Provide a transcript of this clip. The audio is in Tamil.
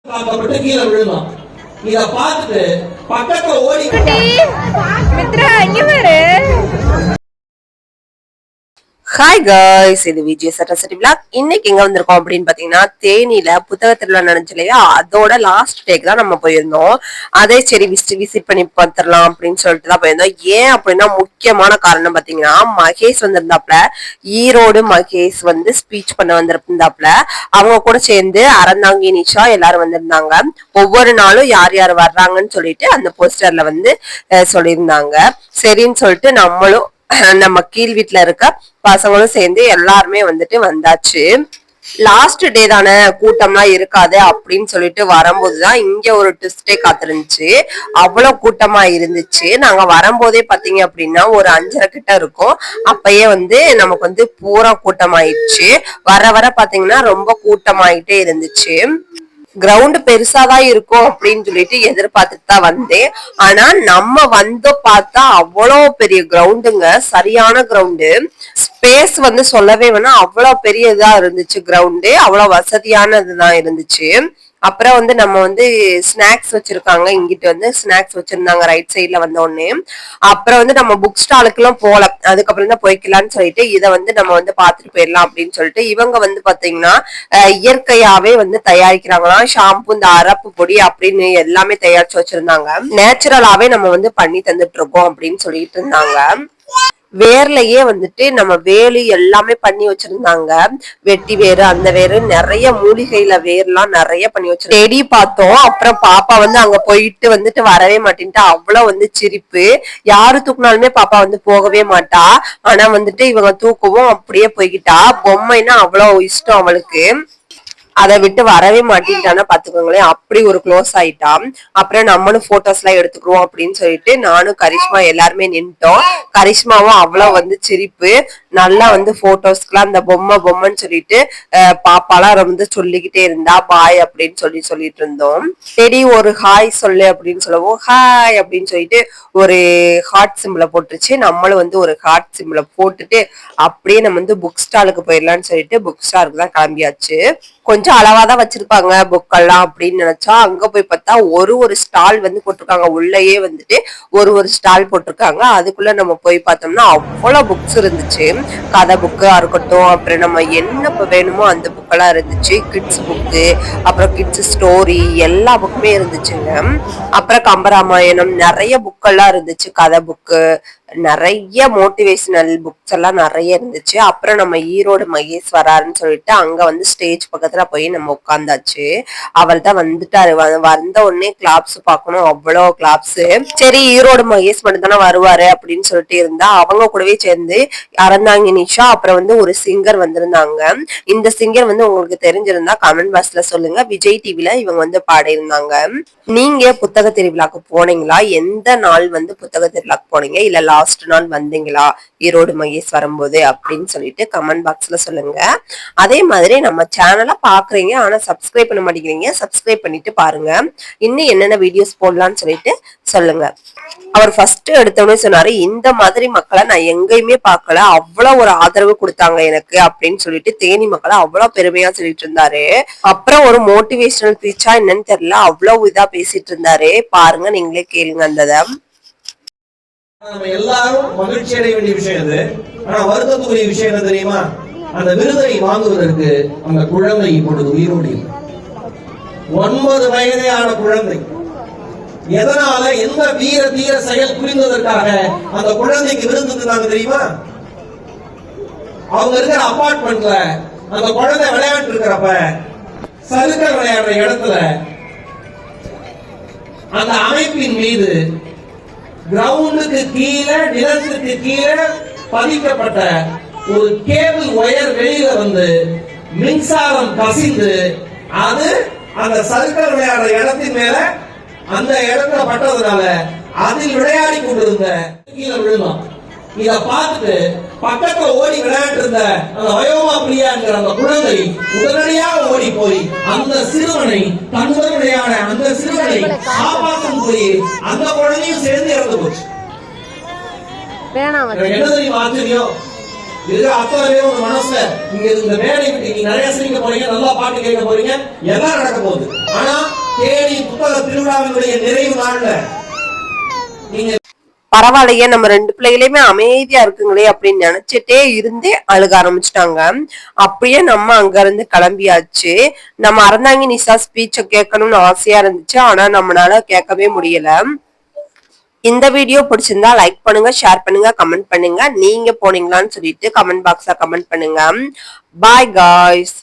பார்க்கப்பட்டு கீழே விழுந்தோம். இத பார்த்துட்டு பக்கத்துல ஓடி மித்ரா இங்க பாரு. ஹாய் காய்ஸ், இது விஜய் சட்டசட்டி விளாக். இன்னைக்கு எங்க வந்திருக்கோம் அப்படின்னு பாத்தீங்கன்னா, தேனியில புத்தக திருவிழா நடந்துச்சு இல்லையா, அதோட லாஸ்ட் டேக்கு தான் நம்ம போயிருந்தோம். அதே சரி விசிட் பண்ணி பார்த்துடலாம் அப்படின்னு சொல்லிட்டு தான் போயிருந்தோம். ஏன் அப்படின்னா முக்கியமான காரணம் பாத்தீங்கன்னா, மகேஷ் வந்திருந்தாப்ல. ஈரோடு மகேஷ் வந்து ஸ்பீச் பண்ண வந்திருந்தாப்ல. அவங்க கூட சேர்ந்து அறந்தாங்கி நிஷா எல்லாரும் வந்திருந்தாங்க. ஒவ்வொரு நாளும் யார் யார் வர்றாங்கன்னு சொல்லிட்டு அந்த போஸ்டர்ல வந்து சொல்லியிருந்தாங்க. சரின்னு சொல்லிட்டு நம்மளும் நம்ம கீழ் வீட்டுல இருக்க பசங்களும் சேர்ந்து எல்லாருமே வந்துட்டு வந்தாச்சு. லாஸ்ட் டே தானே, கூட்டம்லாம் இருக்காது அப்படின்னு சொல்லிட்டு வரும்போதுதான் இங்க ஒரு ட்விஸ்டே காத்திருந்துச்சு. அவ்வளவு கூட்டமா இருந்துச்சு. நாங்க வரும்போதே பாத்தீங்க அப்படின்னா ஒரு 5:30 கிட்ட இருக்கும். அப்பயே வந்து நமக்கு வந்து பூரா கூட்டமாயிடுச்சு. வர வர பாத்தீங்கன்னா ரொம்ப கூட்டமாயிட்டே இருந்துச்சு. கிரவுண்ட் பெருசாதான் இருக்கும் அப்படின்னு சொல்லிட்டு எதிர்பார்த்துட்டு தான் வந்தேன். ஆனா நம்ம வந்து பார்த்தா அவ்வளவு பெரிய கிரவுண்டுங்க, சரியான கிரவுண்டு. ஸ்பேஸ் வந்து சொல்லவே வேணாம், அவ்வளவு பெரிய இதா இருந்துச்சு கிரவுண்டு. அவ்வளவு வசதியானதுதான் இருந்துச்சு. அப்புறம் வந்து நம்ம வந்து ஸ்நாக்ஸ் வச்சிருக்காங்க, இங்கிட்டு வந்து ஸ்நாக்ஸ் வச்சிருந்தாங்க ரைட் சைட்ல வந்த உடனே. அப்புறம் வந்து நம்ம புக் ஸ்டாலுக்கு எல்லாம் போல, அதுக்கப்புறம் தான் போய்க்கலாம்னு சொல்லிட்டு இதை வந்து நம்ம வந்து பாத்துட்டு போயிடலாம் அப்படின்னு சொல்லிட்டு இவங்க வந்து பாத்தீங்கன்னா இயற்கையாவே வந்து தயாரிக்கிறாங்களாம். ஷாம்பு, இந்த அரப்பு பொடி அப்படின்னு எல்லாமே தயாரிச்சு வச்சிருந்தாங்க. நேச்சுரலாவே நம்ம வந்து பண்ணி தந்துட்டு இருக்கோம் அப்படின்னு சொல்லிட்டு இருந்தாங்க. வேர்லயே வந்துட்டு நம்ம வேலி எல்லாமே பண்ணி வச்சிருந்தாங்க. வெட்டி வேறு, அந்த வேறு, நிறைய மூலிகையில வேர்லாம் நிறைய பண்ணி வச்சு தேடி பார்த்தோம். அப்புறம் பாப்பா வந்து அங்க போயிட்டு வந்துட்டு வரவே மாட்டேன்ட்டு அவ்வளவு வந்து சிரிப்பு. யாரு தூக்குனாலுமே பாப்பா வந்து போகவே மாட்டா. ஆனா வந்துட்டு இவங்க தூக்கவும் அப்படியே போய்கிட்டா. பொம்மைன்னா அவ்வளவு இஷ்டம் அவளுக்கு. அதை விட்டு வரவே மாட்டேன்ட்டானா பாத்துக்கோங்களேன், அப்படி ஒரு க்ளோஸ் ஆயிட்டான். அப்புறம் நம்மளும் போட்டோஸ் எல்லாம் எடுத்துக்கிறோம் அப்படின்னு சொல்லிட்டு நானும் கரிஷ்மா எல்லாருமே நின்ட்டோம். கரிஷ்மாவும் அவ்வளவு வந்து சிரிப்பு. நல்லா வந்து போட்டோஸ்க்குலாம் அந்த பொம்மைன்னு சொல்லிட்டு பாப்பாலாம் வந்து சொல்லிக்கிட்டே இருந்தா பாய் அப்படின்னு சொல்லிட்டு இருந்தோம். சரி ஒரு ஹாய் சொல்லு அப்படின்னு சொல்லவும் ஹாய் அப்படின்னு சொல்லிட்டு ஒரு ஹார்ட் சிம்பிளை போட்டுருச்சு. நம்மளும் வந்து ஒரு ஹார்ட் சிம்பிளை போட்டுட்டு அப்படியே நம்ம வந்து புக் ஸ்டாலுக்கு போயிடலாம்னு சொல்லிட்டு புக் ஸ்டாலுக்கு தான் கிளம்பியாச்சு. கொஞ்சம் அளவாதான் வச்சிருப்பாங்க புக்கெல்லாம் அப்படின்னு நினைச்சா, அங்க போய் பார்த்தா ஒரு ஸ்டால் வந்து போட்டிருக்காங்க. உள்ளேயே வந்துட்டு ஒரு ஸ்டால் போட்டிருக்காங்க. அதுக்குள்ள நம்ம போய் பார்த்தோம்னா அவ்வளவு புக்ஸ் இருந்துச்சு. கதை புக்கா இருக்கட்டும், அப்புறம் நம்ம என்ன வேணுமோ அந்த புக்கெல்லாம் இருந்துச்சு. கிட்ஸ் புக்கு, அப்புறம் கிட்ஸ் ஸ்டோரி, எல்லா புக்குமே இருந்துச்சுங்க. அப்புறம் கம்பராமாயணம், நிறைய புக்கெல்லாம் இருந்துச்சு. கதை புக்கு, நிறைய மோட்டிவேஷனல் புக்ஸ் எல்லாம் நிறைய இருந்துச்சு. அப்புறம் நம்ம ஈரோடு மகேஷ் வராருன்னு சொல்லிட்டு அங்க வந்து ஸ்டேஜ் பக்கத்துல போய் நம்ம உட்கார்ந்தாச்சு. அவர் தான் வந்துட்டாரு. வந்த உடனே கிளாப்ஸ் பார்க்கணும், அவ்வளோ கிளாப்ஸ். சரி ஈரோடு மகேஷ் மட்டும் தானே வருவாரு அப்படின்னு சொல்லிட்டு இருந்தா, அவங்க கூடவே சேர்ந்து அறந்தாங்கி நிஷா, அப்புறம் வந்து ஒரு சிங்கர் வந்திருந்தாங்க. இந்த சிங்கர் வந்து உங்களுக்கு தெரிஞ்சிருந்தா கமெண்ட் பாக்ஸ்ல சொல்லுங்க. விஜய் டிவில இவங்க வந்து பாடியிருந்தாங்க. நீங்க புத்தக திருவிழாக்கு போனீங்களா? எந்த நாள் வந்து புத்தக திருவிழாக்கு போனீங்க, இல்ல லாஸ்ட் நாள் வந்தீங்களா ஈரோடு மகேஷ் வரும்போது அப்படின்னு சொல்லிட்டு கமெண்ட் பாக்ஸ்ல சொல்லுங்க. அதே மாதிரி நம்ம சேனலை பாக்குறீங்க ஆனா சப்ஸ்கிரைப் பண்ண மாட்டேங்கிறீங்க, சப்ஸ்கிரைப் பண்ணிட்டு பாருங்க. இன்னும் என்னென்ன வீடியோஸ் போடலாம்னு சொல்லிட்டு சொல்லுங்க. அவர் ஃபர்ஸ்ட் எடுத்தோடனே சொன்னாரு, இந்த மாதிரி மக்களை நான் எங்கேயுமே பார்க்கல, அவ்வளவு ஒரு ஆதரவு கொடுத்தாங்க எனக்கு அப்படின்னு சொல்லிட்டு தேனி மக்களை அவ்வளவு பெருமையா சொல்லிட்டு இருந்தாரு. அப்புறம் ஒரு மோட்டிவேஷனல் ஸ்பீச்சா என்னன்னு தெரியல, அவ்வளவு இதா பேசிட்டு இருந்தாரு. பாருங்க, நீங்களே கேளுங்க. அந்த நம்ம எல்லாரும் மகிழ்ச்சி அடைய வேண்டிய விஷயம் இது. ஆனா வருத்தத்துக்குரிய விஷயம் என்ன தெரியுமா? அந்த விருதை வாங்குவதற்கு அந்த குழந்தை இப்பொழுது உயிரோடு 9 வயதே ஆன குழந்தை. எதனால, எந்த வீர தீர செயல் புரிந்ததற்காக அந்த குழந்தைக்கு விருது தந்தாங்க தெரியுமா? அவங்க இருக்கிற அபார்ட்மெண்ட்ல அந்த குழந்தை விளையாட்டு இருக்கிறப்ப சறுக்கல் விளையாடுற இடத்துல அந்த அமைப்பின் மீது கிரவுண்டுக்கு கீழே, நிலத்துக்கு கீழே பதிக்கப்பட்ட ஒரு கேபிள் ஒயர் வெளியில வந்து மின்சாரம் கசிந்து அது அந்த சறுக்கல் விளையாடுற இடத்தின் மேல அந்த இடத்துல பட்டதுனால அதில் விளையாடி கொண்டிருந்த கீழே விழுந்தோம். இத பார்த்துட்டு பக்கத்துல ஓடி விளையாட்டு இருந்த அந்த வயோமா பிரியாங்கிற அந்த குழந்தை உடனடியாக ஓடி போய் அந்த சிறுவனை, தன்னுடனான அந்த சிறுவனை காப்பாற்றும் போய் அந்த குழந்தையும் சேர்ந்து இறந்து போச்சு. என்ன தெரியும் ஆச்சரியம்? இது அத்தனை பேர் ஒரு மனசுல நீங்க இந்த வேலை விட்டு நீங்க நிறைய செய்ய போறீங்க, நல்லா பாட்டு கேட்க போறீங்க, எல்லாம் நடக்க போகுது. ஆனா தேனி புத்தக திருவிழாவினுடைய நிறைவு நாள்ல நீங்க பரவாயில்லையே நம்ம ரெண்டு பிள்ளைகளையுமே அமைதியா இருக்குங்களே அப்படின்னு நினைச்சிட்டே இருந்தே அழுக ஆரம்பிச்சிட்டாங்க. அப்படியே நம்ம அங்க இருந்து கிளம்பியாச்சு. நம்ம அறந்தாங்கி நிஷா ஸ்பீச்ச கேட்கணும்னு ஆசையா இருந்துச்சு, ஆனா நம்மளால கேட்கவே முடியல. இந்த வீடியோ பிடிச்சிருந்தா லைக் பண்ணுங்க, ஷேர் பண்ணுங்க, கமெண்ட் பண்ணுங்க. நீங்க போனீங்களான்னு சொல்லிட்டு கமெண்ட் பாக்ஸ்ல கமெண்ட் பண்ணுங்க. Bye guys.